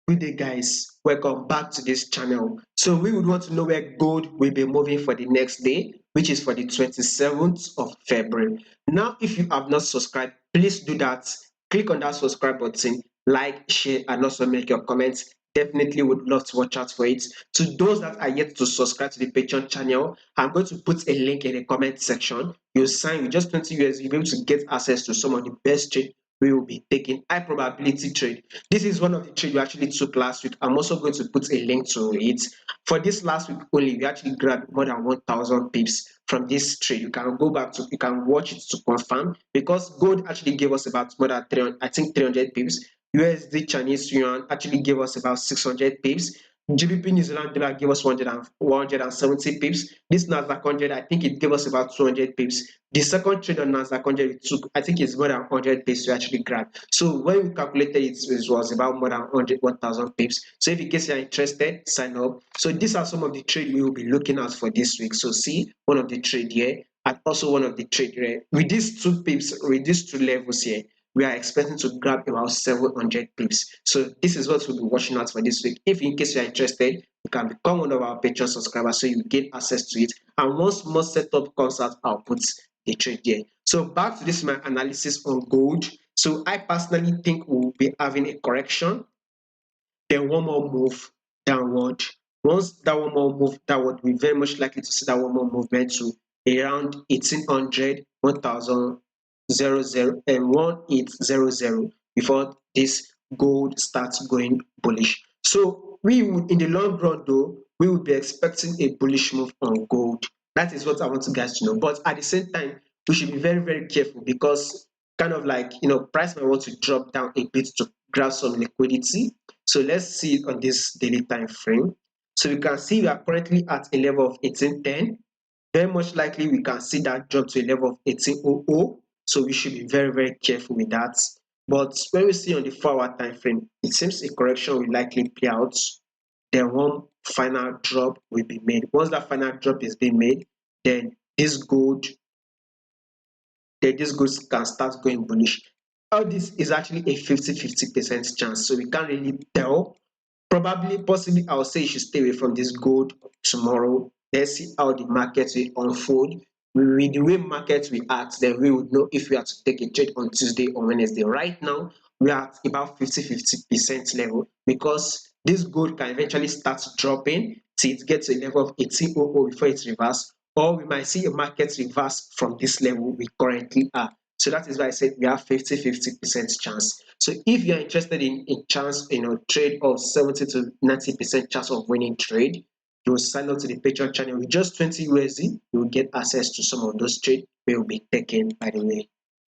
Good day, guys. Welcome back to this channel. So we would want to know where gold will be moving for the next day, which is for the 27th of February. Now, if you have not subscribed, please do that. Click on that subscribe button, like, share, and also make your comments. Definitely would love to watch out for it. To those that are yet to subscribe to the Patreon channel, I'm going to put a link in the comment section. You sign with just 20 USD, you'll be able to get access to some of the best trades we will be taking. High probability trade. This is one of the trades we actually took last week. I'm also going to put a link to it. For this last week only, we actually grabbed more than 1,000 pips from this trade. You can go back to, you can watch it to confirm, because gold actually gave us about more than 300, I think 300 pips. USD Chinese yuan actually gave us about 600 pips. GBP New Zealand dollar gave us 170 pips. This Nasdaq 100, I think it gave us about 200 pips. The second trade on Nasdaq 100 we took, I think it's more than 100 pips to actually grab. So when we calculated it, it was about more than 1,000 pips. So if in case you're interested, sign up. So these are some of the trade we will be looking at for this week. So see one of the trade here, and also one of the trade here. With these two pips, with these two levels here, we are expecting to grab about 700 pips. So this is what we'll be watching out for this week. If in case you're interested, you can become one of our Patreon subscribers so you get access to it. And once more setup comes out, I'll put the trade here. So back to this my analysis on gold. So I personally think we'll be having a correction, then one more move downward. Once that one more move downward, we're very much likely to see that one more movement to around 1800, 1000, 00, and 1800 before this gold starts going bullish. So we would, in the long run though, we would be expecting a bullish move on gold. That is what I want you guys to know. But at the same time, we should be very, very careful, because kind of like, price might want to drop down a bit to grab some liquidity. So let's see it on this daily time frame. So you can see we are currently at a level of 1810. Very much likely we can see that drop to a level of 1800. So we should be very, very careful with that. But when we see on the 4-hour time frame, it seems a correction will likely play out. Then one final drop will be made. Once that final drop is being made, then this gold can start going bullish. All this is actually a 50-50% chance, so we can't really tell. Probably, possibly, I would say you should stay away from this gold tomorrow. Let's see how the market will unfold. With the way markets react, then we would know if we have to take a trade on Tuesday or Wednesday. Right now, we are at about 50-50% level, because this gold can eventually start dropping till it gets to a level of 1800 before it reverses, or we might see a market reverse from this level we currently are. So that is why I said we have 50-50% chance. So if you're interested in a chance, trade of 70 to 90% chance of winning trade, you will sign up to the Patreon channel with just 20 USD. You will get access to some of those trades we will be taking, by the way.